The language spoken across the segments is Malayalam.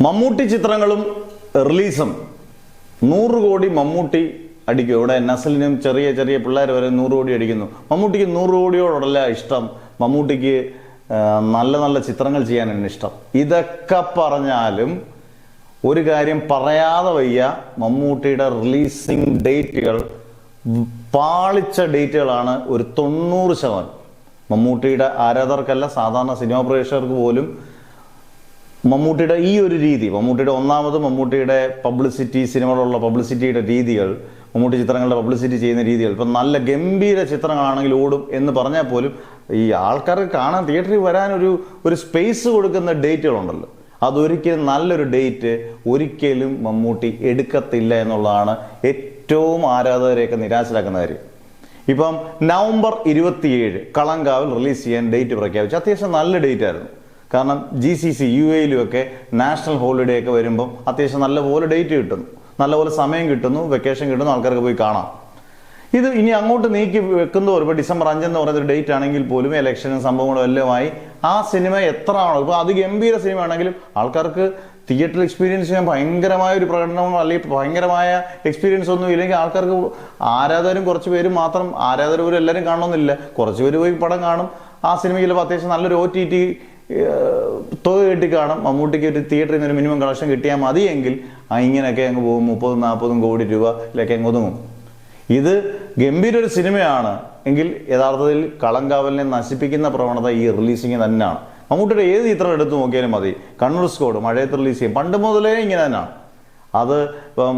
മമ്മൂട്ടി ചിത്രങ്ങളും റിലീസും 100 കോടി മമ്മൂട്ടി അടിക്കും. ഇവിടെ നസലിനും ചെറിയ ചെറിയ പിള്ളേർ വരെ 100 കോടി അടിക്കുന്നു. മമ്മൂട്ടിക്ക് 100 കോടിയോടല്ല ഇഷ്ടം, മമ്മൂട്ടിക്ക് നല്ല നല്ല ചിത്രങ്ങൾ ചെയ്യാനാണ് ഇഷ്ടം. ഇതൊക്കെ പറഞ്ഞാലും ഒരു കാര്യം പറയാതെ വയ്യ, മമ്മൂട്ടിയുടെ റിലീസിങ് ഡേറ്റുകൾ പാളിച്ച ഡേറ്റുകളാണ്. ഒരു 90% മമ്മൂട്ടിയുടെ ആരാധകർക്കല്ല, സാധാരണ സിനിമാ പ്രേക്ഷകർക്ക് പോലും മമ്മൂട്ടിയുടെ ഈ ഒരു രീതി, മമ്മൂട്ടിയുടെ മമ്മൂട്ടിയുടെ പബ്ലിസിറ്റി, സിനിമകളുള്ള പബ്ലിസിറ്റിയുടെ രീതികൾ, മമ്മൂട്ടി ചിത്രങ്ങളുടെ പബ്ലിസിറ്റി ചെയ്യുന്ന രീതികൾ, ഇപ്പം നല്ല ഗംഭീര ചിത്രങ്ങളാണെങ്കിൽ ഓടും എന്ന് പറഞ്ഞാൽ പോലും ഈ ആൾക്കാർക്ക് കാണാൻ തിയേറ്ററിൽ വരാൻ ഒരു സ്പേസ് കൊടുക്കുന്ന ഡേറ്റുകളുണ്ടല്ലോ, അതൊരിക്കലും നല്ലൊരു ഡേറ്റ് ഒരിക്കലും മമ്മൂട്ടി എടുക്കത്തില്ല എന്നുള്ളതാണ് ഏറ്റവും ആരാധകരെയൊക്കെ നിരാശരാക്കുന്ന കാര്യം. ഇപ്പം നവംബർ 27 കളങ്കാവിൽ റിലീസ് ചെയ്യാൻ ഡേറ്റ് പ്രഖ്യാപിച്ചു. അത്യാവശ്യം നല്ല ഡേറ്റ് ആയിരുന്നു. കാരണം GCC UAE ഒക്കെ നാഷണൽ ഹോളിഡേ ഒക്കെ വരുമ്പം അത്യാവശ്യം നല്ലപോലെ ഡേറ്റ് കിട്ടുന്നു, നല്ലപോലെ സമയം കിട്ടുന്നു, വെക്കേഷൻ കിട്ടുന്നു, ആൾക്കാർക്ക് പോയി കാണാം. ഇത് ഇനി അങ്ങോട്ട് നീക്കി വെക്കുന്നതോറും ഇപ്പോൾ ഡിസംബർ 5 എന്ന് പറയുന്ന ഡേറ്റ് ആണെങ്കിൽ പോലും ഇലക്ഷനും സംഭവങ്ങളും എല്ലാമായി ആ സിനിമ എത്ര ആണോ, ഇപ്പോൾ അതിഗംഭീര സിനിമ ആണെങ്കിലും ആൾക്കാർക്ക് തിയേറ്ററിൽ എക്സ്പീരിയൻസ് ചെയ്യാൻ ഭയങ്കരമായ ഒരു പ്രകടനമോ അല്ലെങ്കിൽ ഭയങ്കരമായ എക്സ്പീരിയൻസ് ഒന്നും ഇല്ലെങ്കിൽ ആൾക്കാർക്ക് ആരാധകരും കുറച്ച് പേരും മാത്രം, ആരാധകർ പോലും എല്ലാവരും കാണണമെന്നില്ല, കുറച്ച് പേര് പോയി പടം കാണും. ആ സിനിമ ചിലപ്പോൾ അത്യാവശ്യം നല്ലൊരു OTT തുക കെട്ടി കാണും. മമ്മൂട്ടിക്ക് ഒരു തിയേറ്ററിൽ നിന്ന് ഒരു മിനിമം കളക്ഷൻ കിട്ടിയാൽ മതിയെങ്കിൽ ഇങ്ങനെയൊക്കെ അങ്ങ് പോകും. 30-40 കോടി രൂപയിലൊക്കെ അങ്ങ് ഒതുങ്ങും. ഇത് ഗംഭീര ഒരു സിനിമയാണ് എങ്കിൽ യഥാർത്ഥത്തിൽ കളങ്കാവലിനെ നശിപ്പിക്കുന്ന പ്രവണത ഈ റിലീസിങ് തന്നെയാണ്. മമ്മൂട്ടിയുടെ ഏത് ചിത്രം എടുത്തു നോക്കിയാലും മതി, കണ്ണൂർ സ്ക്വാഡ് മഴയത്ത് റിലീസ് ചെയ്യും. പണ്ട് മുതലേ ഇങ്ങനെ തന്നെയാണ്. അത് ഇപ്പം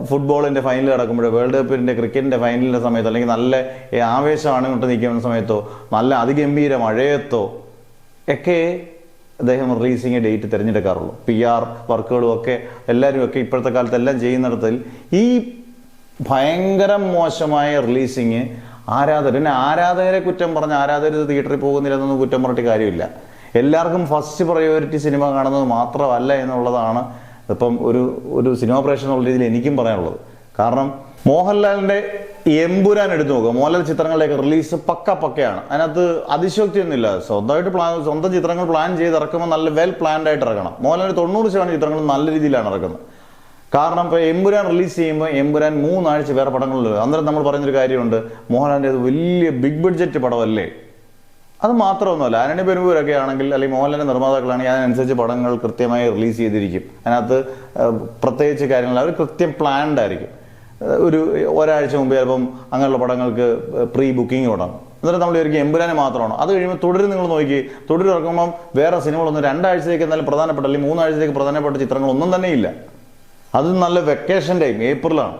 ഫുട്ബോളിൻ്റെ ഫൈനൽ കിടക്കുമ്പോഴോ, വേൾഡ് കപ്പിൻ്റെ ക്രിക്കറ്റിൻ്റെ ഫൈനലിൻ്റെ സമയത്തോ, അല്ലെങ്കിൽ നല്ല ആവേശമാണ് കൊണ്ട് നിൽക്കുന്ന സമയത്തോ, നല്ല അതിഗംഭീര മഴയത്തോ ഒക്കെ അദ്ദേഹം റിലീസിങ് ഡേറ്റ് തിരഞ്ഞെടുക്കാറുള്ളൂ. PR വർക്കുകളും ഒക്കെ എല്ലാവരും ഒക്കെ ഇപ്പോഴത്തെ കാലത്ത് എല്ലാം ചെയ്യുന്നിടത്തിൽ ഈ ഭയങ്കര മോശമായ റിലീസിങ് ആരാധകരെ കുറ്റം പറഞ്ഞ് ആരാധകർ തിയേറ്ററിൽ പോകുന്നില്ലെന്നൊന്നും കുറ്റം പറഞ്ഞിട്ട് കാര്യമില്ല. എല്ലാവർക്കും ഫസ്റ്റ് പ്രയോറിറ്റി സിനിമ കാണുന്നത് മാത്രമല്ല എന്നുള്ളതാണ് ഇപ്പം ഒരു സിനിമ പ്രേക്ഷകൻ എന്നുള്ള രീതിയിൽ എനിക്കും പറയാനുള്ളത്. കാരണം മോഹൻലാലിൻ്റെ എമ്പുരാൻ എടുത്തു നോക്കുക, മോഹൻലാൽ ചിത്രങ്ങളുടെയൊക്കെ റിലീസ് പക്കയാണ്. അതിനകത്ത് അതിശോക്തിയൊന്നുമില്ല. സ്വന്തം ചിത്രങ്ങൾ പ്ലാൻ ചെയ്ത് ഇറക്കുമ്പോൾ നല്ല വെൽ പ്ലാൻഡ് ആയിട്ട് ഇറക്കണം. മോഹൻലാൽ 90% ചിത്രങ്ങളും നല്ല രീതിയിലാണ് ഇറക്കുന്നത്. കാരണം ഇപ്പോൾ എമ്പുരാൻ റിലീസ് ചെയ്യുമ്പോൾ എമ്പുരാൻ 3 ആഴ്ച വേറെ പടങ്ങളില്ല. അന്നേരം നമ്മൾ പറയുന്നൊരു കാര്യമുണ്ട്, മോഹൻലാലിൻ്റെ വലിയ ബിഗ് ബഡ്ജറ്റ് പടമല്ലേ. അത് മാത്രമൊന്നുമല്ല, ആന്റണി പെരുമ്പൂരൊക്കെ ആണെങ്കിൽ അല്ലെങ്കിൽ മോഹൻലാലിൻ്റെ നിർമ്മാതാക്കളാണെങ്കിൽ അതിനനുസരിച്ച് പടങ്ങൾ കൃത്യമായി റിലീസ് ചെയ്തിരിക്കും. അതിനകത്ത് പ്രത്യേകിച്ച് കാര്യങ്ങൾ അവർ കൃത്യം പ്ലാൻഡ് ആയിരിക്കും. ഒരാഴ്ച മുമ്പ് ചിലപ്പം അങ്ങനെയുള്ള പടങ്ങൾക്ക് പ്രീ ബുക്കിംഗ് തുടങ്ങും. എന്നിട്ട് നമ്മൾ വിചാരിക്കും എമ്പുരാനെ മാത്രമാണോ. അത് കഴിയുമ്പോൾ തുടരും നിങ്ങൾ നോക്കി, തുടരും ഇറക്കുമ്പം വേറെ സിനിമകളൊന്നും 2 ആഴ്ചത്തേക്ക് എന്നാലും പ്രധാനപ്പെട്ട അല്ലെങ്കിൽ 3 ആഴ്ചത്തേക്ക് പ്രധാനപ്പെട്ട ചിത്രങ്ങളൊന്നും തന്നെ ഇല്ല. അത് നല്ല വെക്കേഷൻ ടൈം ഏപ്രിലാണ്.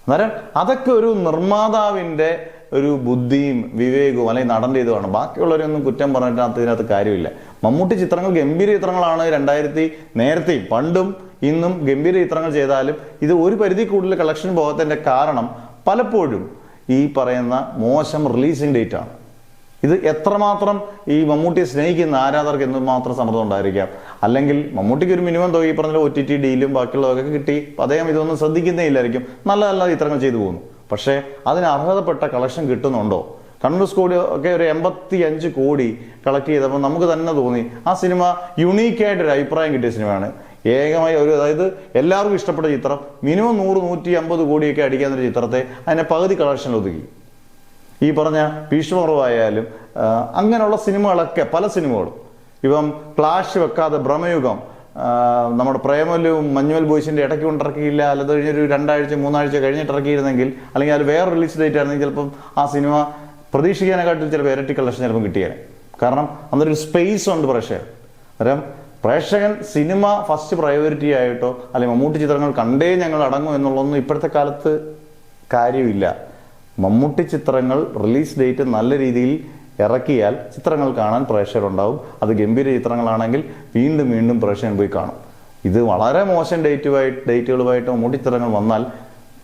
അന്നേരം അതൊക്കെ ഒരു നിർമ്മാതാവിൻ്റെ ഒരു ബുദ്ധിയും വിവേകവും അല്ലെങ്കിൽ നടൻ്റെ ഇതുമാണ്. ബാക്കിയുള്ളവരൊന്നും കുറ്റം പറഞ്ഞിട്ട് ഇതിനകത്ത് കാര്യമില്ല. മമ്മൂട്ടി ചിത്രങ്ങൾ ഗംഭീര ചിത്രങ്ങളാണ്. നേരത്തെയും പണ്ടും ഇന്നും ഗംഭീര ചിത്രങ്ങൾ ചെയ്താലും ഇത് ഒരു പരിധി കൂടുതൽ കളക്ഷൻ പോകാത്തതിൻ്റെ കാരണം പലപ്പോഴും ഈ പറയുന്ന മോശം റിലീസിങ് ഡേറ്റ് ആണ്. ഇത് എത്രമാത്രം ഈ മമ്മൂട്ടിയെ സ്നേഹിക്കുന്ന ആരാധകർക്ക് എന്തുമാത്രം സമ്മർദ്ദം ഉണ്ടായിരിക്കാം. അല്ലെങ്കിൽ മമ്മൂട്ടിക്ക് ഒരു മിനിമം തുക ഈ പറഞ്ഞ OTT ഡീലും ബാക്കിയുള്ളതൊക്കെ കിട്ടി, അദ്ദേഹം ഇതൊന്നും ശ്രദ്ധിക്കുന്നേ ഇല്ലായിരിക്കും. നല്ല നല്ല ചിത്രങ്ങൾ ചെയ്തു പോകുന്നു. പക്ഷേ അതിന് അർഹതപ്പെട്ട കളക്ഷൻ കിട്ടുന്നുണ്ടോ? കണ്ണൂർ സ്ക്വാഡ് ഒക്കെ ഒരു 85 കോടി കളക്ട് ചെയ്തപ്പോൾ നമുക്ക് തന്നെ തോന്നി ആ സിനിമ യുണീക്കായിട്ടൊരു അഭിപ്രായം കിട്ടിയ സിനിമയാണ്. ഏകമായി അതായത് എല്ലാവർക്കും ഇഷ്ടപ്പെട്ട ചിത്രം മിനിമം 100-150 കോടിയൊക്കെ അടിക്കാവുന്നൊരു ചിത്രത്തെ അതിനെ പകുതി കളക്ഷനിൽ ഒതുക്കി. ഈ പറഞ്ഞ ഭീഷ്മപർവായാലും അങ്ങനെയുള്ള സിനിമകളൊക്കെ പല സിനിമകളും ഇപ്പം ക്ലാഷ് വെക്കാതെ ഭ്രമയുഗം, നമ്മുടെ പ്രേമലും മഞ്ഞുമൽ ബോയ്സിൻ്റെ ഇടയ്ക്ക് കൊണ്ടിറക്കിയില്ല, അല്ലാതെ കഴിഞ്ഞൊരു 2 ആഴ്ച 3 ആഴ്ച കഴിഞ്ഞിട്ട് ഇറക്കിയിരുന്നെങ്കിൽ, അല്ലെങ്കിൽ അത് വേറെ റിലീസ് ഡേറ്റ് ആയിരുന്നെങ്കിൽ ചിലപ്പം ആ സിനിമ പ്രതീക്ഷിക്കാനെക്കാട്ടിൽ ചിലപ്പോൾ ഇരട്ടി കളക്ഷൻ ചിലപ്പം കിട്ടിയേനെ. കാരണം അന്നൊരു സ്പേസ് ഉണ്ട് പ്രേക്ഷകൻ. അന്നേരം പ്രേക്ഷകൻ സിനിമ ഫസ്റ്റ് പ്രയോറിറ്റി ആയിട്ടോ അല്ലെങ്കിൽ മമ്മൂട്ടി ചിത്രങ്ങൾ കണ്ടേ ഞങ്ങൾ അടങ്ങും എന്നുള്ളതൊന്നും ഇപ്പോഴത്തെ കാലത്ത് കാര്യമില്ല. മമ്മൂട്ടി ചിത്രങ്ങൾ റിലീസ് ഡേറ്റ് നല്ല രീതിയിൽ ഇറക്കിയാൽ ചിത്രങ്ങൾ കാണാൻ പ്രേക്ഷകരുണ്ടാവും. അത് ഗംഭീര ചിത്രങ്ങളാണെങ്കിൽ വീണ്ടും പ്രേക്ഷകൻ പോയി കാണും. ഇത് വളരെ മോശം ഡേറ്റുകളുമായിട്ട് മമ്മൂട്ടി ചിത്രങ്ങൾ വന്നാൽ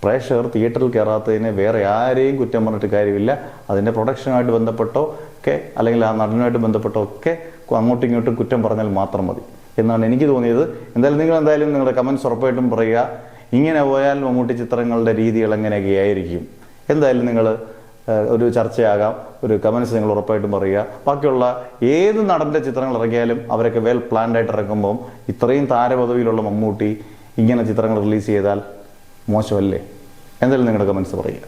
പ്രേക്ഷകർ തിയേറ്ററിൽ കയറാത്തതിന് വേറെ ആരെയും കുറ്റം പറഞ്ഞിട്ട് കാര്യമില്ല. അതിൻ്റെ പ്രൊഡക്ഷനുമായിട്ട് ബന്ധപ്പെട്ടോ ഒക്കെ അല്ലെങ്കിൽ ആ നടനുമായിട്ട് ബന്ധപ്പെട്ടോ ഒക്കെ അങ്ങോട്ടും ഇങ്ങോട്ടും കുറ്റം പറഞ്ഞാൽ മാത്രം മതി എന്നാണ് എനിക്ക് തോന്നിയത്. എന്തായാലും നിങ്ങളുടെ കമൻസ് ഉറപ്പായിട്ടും പറയുക. ഇങ്ങനെ പോയാൽ മമ്മൂട്ടി ചിത്രങ്ങളുടെ രീതികൾ എങ്ങനെയൊക്കെ ആയിരിക്കും. എന്തായാലും നിങ്ങൾ ഒരു ചർച്ചയാകാം. ഒരു കമൻസ് നിങ്ങൾ ഉറപ്പായിട്ടും പറയുക. ബാക്കിയുള്ള ഏത് നടൻ്റെ ചിത്രങ്ങൾ ഇറങ്ങിയാലും അവരൊക്കെ വെൽ പ്ലാൻഡ് ആയിട്ട് ഇറക്കുമ്പം ഇത്രയും താരപദവിയിലുള്ള മമ്മൂട്ടി ഇങ്ങനെ ചിത്രങ്ങൾ റിലീസ് ചെയ്താൽ മോശമല്ലേ? എന്തായാലും നിങ്ങളുടെ കമൻസ് പറയുക.